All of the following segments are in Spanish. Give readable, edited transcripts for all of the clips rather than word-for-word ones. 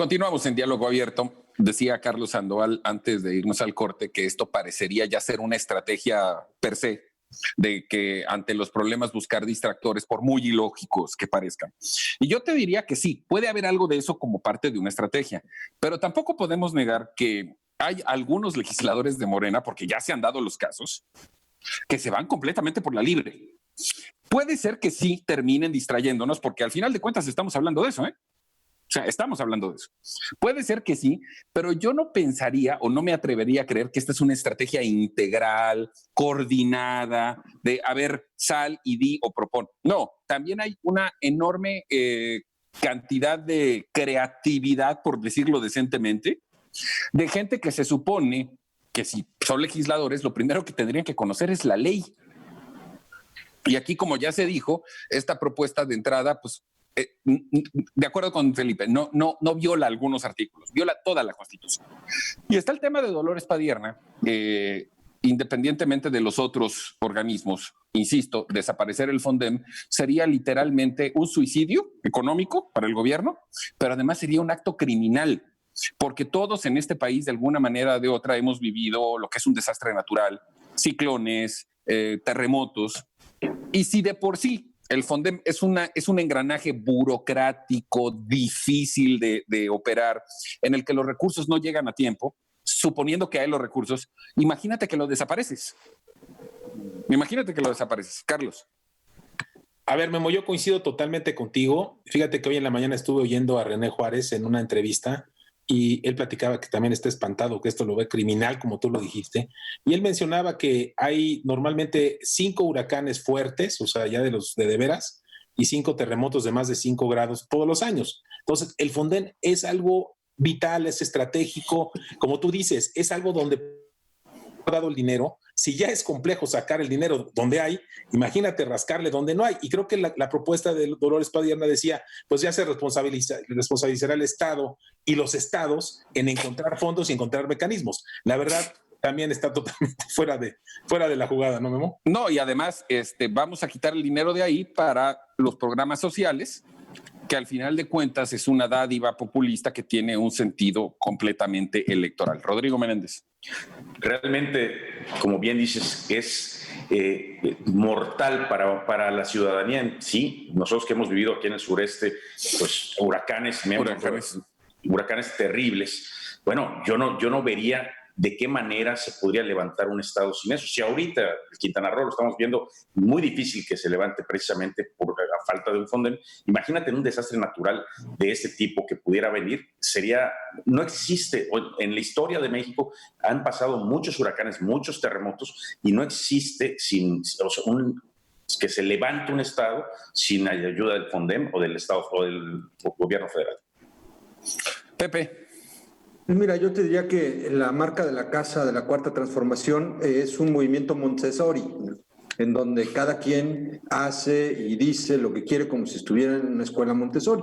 Continuamos en Diálogo Abierto. Decía Carlos Sandoval antes de irnos al corte que esto parecería ya ser una estrategia per se, de que ante los problemas buscar distractores, por muy ilógicos que parezcan. Y yo te diría que sí, puede haber algo de eso como parte de una estrategia, pero tampoco podemos negar que hay algunos legisladores de Morena, porque ya se han dado los casos, que se van completamente por la libre. Puede ser que sí terminen distrayéndonos, porque al final de cuentas estamos hablando de eso, ¿eh? O sea, estamos hablando de eso. Puede ser que sí, pero yo no pensaría o no me atrevería a creer que esta es una estrategia integral, coordinada, de, a ver, sal y di o propon. No, también hay una enorme cantidad de creatividad, por decirlo decentemente, de gente que se supone que si son legisladores, lo primero que tendrían que conocer es la ley. Y aquí, como ya se dijo, esta propuesta de entrada, pues, de acuerdo con Felipe, no viola algunos artículos, viola toda la Constitución. Y está el tema de Dolores Padierna, independientemente de los otros organismos, insisto, desaparecer el Fondem sería literalmente un suicidio económico para el gobierno, pero además sería un acto criminal, porque todos en este país, de alguna manera o de otra, hemos vivido lo que es un desastre natural, ciclones, terremotos, y si de por sí el Fondem es un engranaje burocrático, difícil de operar, en el que los recursos no llegan a tiempo, suponiendo que hay los recursos, imagínate que lo desapareces. Carlos. A ver, Memo, yo coincido totalmente contigo. Fíjate que hoy en la mañana estuve oyendo a René Juárez en una entrevista y él platicaba que también está espantado, que esto lo ve criminal, como tú lo dijiste. Y él mencionaba que hay normalmente 5 huracanes fuertes, o sea, ya de veras, y 5 terremotos de más de 5 grados todos los años. Entonces, el Fonden es algo vital, es estratégico. Como tú dices, es algo donde ha dado el dinero. Si ya es complejo sacar el dinero donde hay, imagínate rascarle donde no hay. Y creo que la propuesta de Dolores Padierna decía, pues ya se responsabilizará el Estado y los estados en encontrar fondos y encontrar mecanismos. La verdad, también está totalmente fuera de la jugada, ¿no, Memo? No, y además vamos a quitar el dinero de ahí para los programas sociales, que al final de cuentas es una dádiva populista que tiene un sentido completamente electoral. Rodrigo Menéndez. Realmente, como bien dices, es mortal para la ciudadanía. Sí, nosotros que hemos vivido aquí en el sureste, pues huracanes terribles. Bueno, yo no vería de qué manera se podría levantar un estado sin eso. Si ahorita el Quintana Roo lo estamos viendo muy difícil que se levante precisamente por la falta de un Fonden, imagínate en un desastre natural de este tipo que pudiera venir, no existe, en la historia de México han pasado muchos huracanes, muchos terremotos y no existe que se levante un estado sin la ayuda del Fondem o del Estado o del gobierno federal. Pepe. Mira, yo te diría que la marca de la Casa de la Cuarta Transformación es un movimiento Montessori, en donde cada quien hace y dice lo que quiere como si estuviera en una escuela Montessori.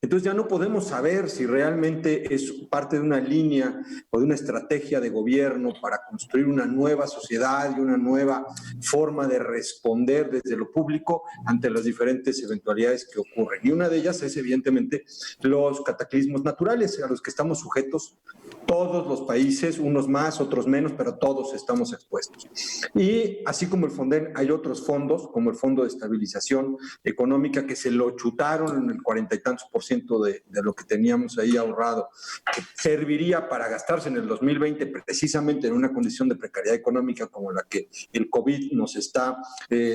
Entonces ya no podemos saber si realmente es parte de una línea o de una estrategia de gobierno para construir una nueva sociedad y una nueva forma de responder desde lo público ante las diferentes eventualidades que ocurren. Y una de ellas es evidentemente los cataclismos naturales a los que estamos sujetos todos los países, unos más, otros menos, pero todos estamos expuestos. Y así como el Fonden, hay otros fondos, como el Fondo de Estabilización Económica, que se lo chutaron en el 40 y tantos % de lo que teníamos ahí ahorrado, que serviría para gastarse en el 2020 precisamente en una condición de precariedad económica como la que el COVID nos está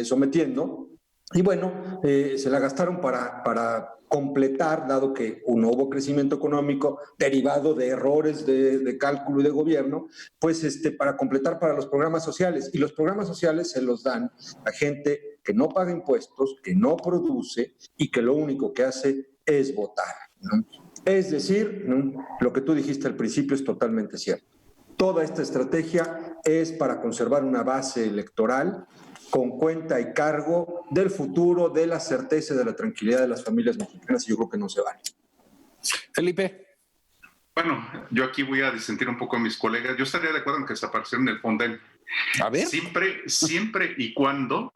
sometiendo. Y bueno, se la gastaron para completar, dado que no hubo crecimiento económico derivado de errores de cálculo y de gobierno, pues para completar para los programas sociales. Y los programas sociales se los dan a gente que no paga impuestos, que no produce y que lo único que hace es votar, ¿no? Es decir, ¿no? Lo que tú dijiste al principio es totalmente cierto. Toda esta estrategia es para conservar una base electoral con cuenta y cargo del futuro, de la certeza y de la tranquilidad de las familias mexicanas, y yo creo que no se vale. Felipe. Bueno, yo aquí voy a disentir un poco a mis colegas. Yo estaría de acuerdo en que desaparecieron el Fonden. A ver. Siempre y cuando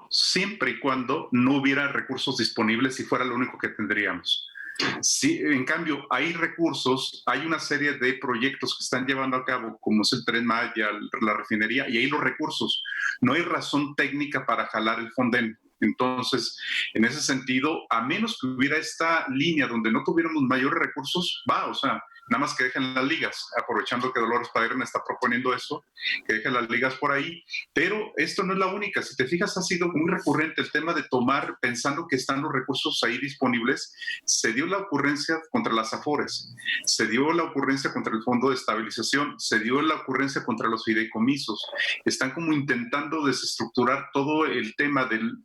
no hubiera recursos disponibles y fuera lo único que tendríamos. Sí, en cambio, hay recursos, hay una serie de proyectos que están llevando a cabo, como es el Tren Maya, la refinería, y hay los recursos. No hay razón técnica para jalar el Fonden. Entonces, en ese sentido, a menos que hubiera esta línea donde no tuviéramos mayores recursos, o sea, nada más que dejen las ligas, aprovechando que Dolores Padrón está proponiendo eso, que dejen las ligas por ahí, pero esto no es la única. Si te fijas, ha sido muy recurrente el tema de tomar, pensando que están los recursos ahí disponibles. Se dio la ocurrencia contra las AFORES, se dio la ocurrencia contra el Fondo de Estabilización, se dio la ocurrencia contra los fideicomisos. Están como intentando desestructurar todo el tema del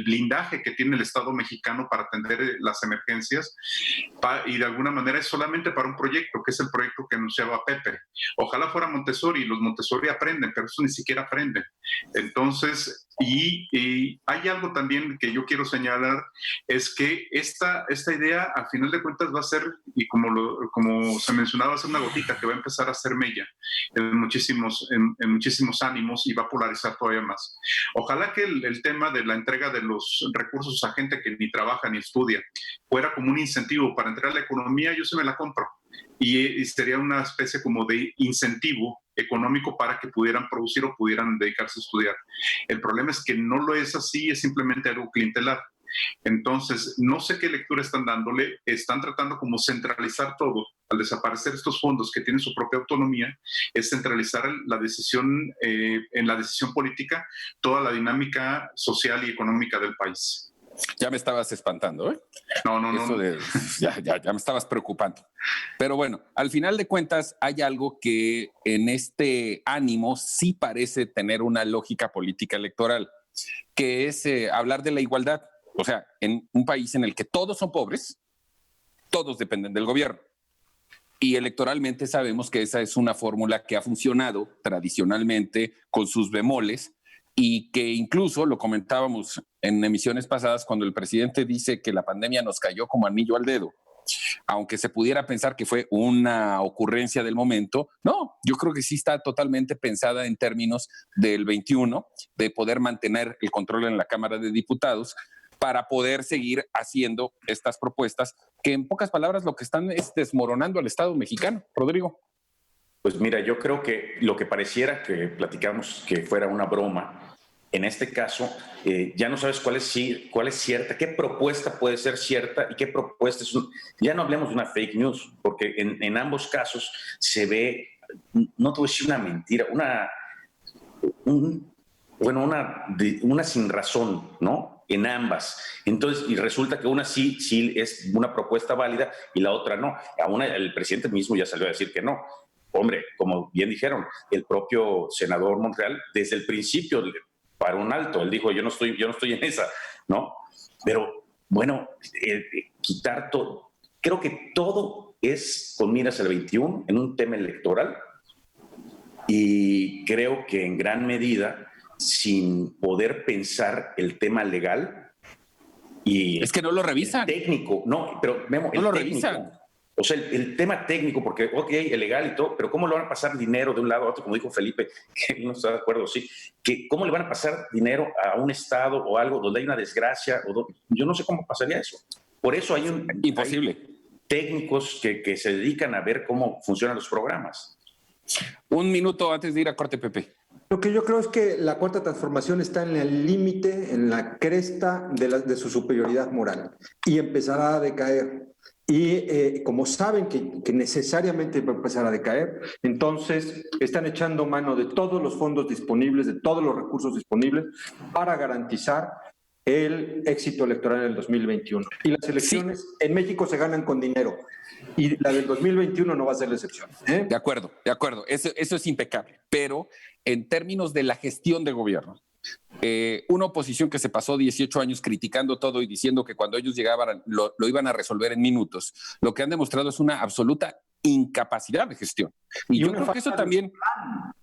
blindaje que tiene el Estado mexicano para atender las emergencias, y de alguna manera es solamente para un proyecto, que es el proyecto que anunciaba Pepe. Ojalá fuera Montessori, los Montessori aprenden, pero eso ni siquiera aprenden. Entonces, y hay algo también que yo quiero señalar, es que esta idea, a final de cuentas, va a ser, y como se mencionaba, va a ser una gotita que va a empezar a hacer mella en muchísimos ánimos, y va a polarizar todavía más. Ojalá que el tema de la entrega de los recursos a gente que ni trabaja ni estudia fuera como un incentivo para entrar a la economía. Yo se me la compro, y sería una especie como de incentivo económico para que pudieran producir o pudieran dedicarse a estudiar. El problema es que no lo es así, es simplemente algo clientelar. Entonces, no sé qué lectura están dándole, están tratando como centralizar todo. Al desaparecer estos fondos que tienen su propia autonomía, es centralizar la decisión, en la decisión política, toda la dinámica social y económica del país. Ya me estabas espantando, ¿eh? No. Ya me estabas preocupando. Pero bueno, al final de cuentas hay algo que en este ánimo sí parece tener una lógica política electoral, que es hablar de la igualdad. O sea, en un país en el que todos son pobres, todos dependen del gobierno. Y electoralmente sabemos que esa es una fórmula que ha funcionado tradicionalmente con sus bemoles, y que incluso lo comentábamos en emisiones pasadas cuando el presidente dice que la pandemia nos cayó como anillo al dedo. Aunque se pudiera pensar que fue una ocurrencia del momento, no, yo creo que sí está totalmente pensada en términos del 21, de poder mantener el control en la Cámara de Diputados para poder seguir haciendo estas propuestas que, en pocas palabras, lo que están es desmoronando al Estado mexicano. Rodrigo. Pues mira, yo creo que lo que pareciera que platicamos que fuera una broma, en este caso ya no sabes cuál es cierta, qué propuesta puede ser cierta y qué propuesta es ya no hablemos de una fake news, porque en ambos casos se ve, no te voy a decir una mentira, una sin razón, ¿no? En ambas. Entonces, y resulta que una sí es una propuesta válida y la otra no. A una el presidente mismo ya salió a decir que no. Hombre, como bien dijeron, el propio senador Monreal desde el principio paró un alto. Él dijo, yo no estoy en esa, ¿no? Pero bueno, quitar todo. Creo que todo es con miras al 21 en un tema electoral, y creo que en gran medida sin poder pensar el tema legal y es que no lo revisan. Técnico, no, pero Memo, no lo revisan. O sea, el tema técnico, porque, ok, el legal y todo, pero ¿cómo le van a pasar dinero de un lado a otro? Como dijo Felipe, que no está de acuerdo, sí. Que ¿cómo le van a pasar dinero a un estado o algo donde hay una desgracia? Yo no sé cómo pasaría eso. Por eso hay imposible. Hay técnicos que se dedican a ver cómo funcionan los programas. Un minuto antes de ir a corte, Pepe. Lo que yo creo es que la Cuarta Transformación está en el límite, en la cresta de su superioridad moral, y empezará a decaer. Y como saben que necesariamente va a empezar a decaer, entonces están echando mano de todos los fondos disponibles, de todos los recursos disponibles para garantizar el éxito electoral en el 2021. Y las elecciones en México se ganan con dinero, y la del 2021 no va a ser la excepción. De acuerdo. Eso es impecable. Pero en términos de la gestión de gobierno, una oposición que se pasó 18 años criticando todo y diciendo que cuando ellos llegaban lo iban a resolver en minutos, lo que han demostrado es una absoluta incapacidad de gestión. Y yo creo que eso también...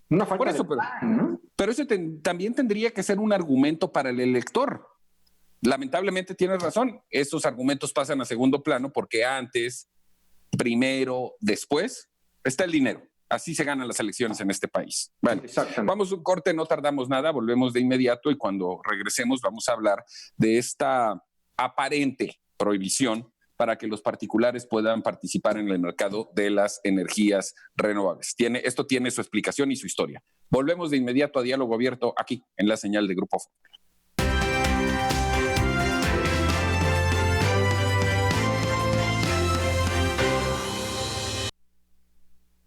Una falta por eso, de plan, ¿no? Pero eso también tendría que ser un argumento para el elector. Lamentablemente tienes razón, esos argumentos pasan a segundo plano porque antes, primero, después, está el dinero. Así se ganan las elecciones en este país. Bueno, vamos a un corte, no tardamos nada, volvemos de inmediato, y cuando regresemos vamos a hablar de esta aparente prohibición para que los particulares puedan participar en el mercado de las energías renovables. Esto tiene su explicación y su historia. Volvemos de inmediato a Diálogo Abierto aquí en la señal de Grupo Fórmula.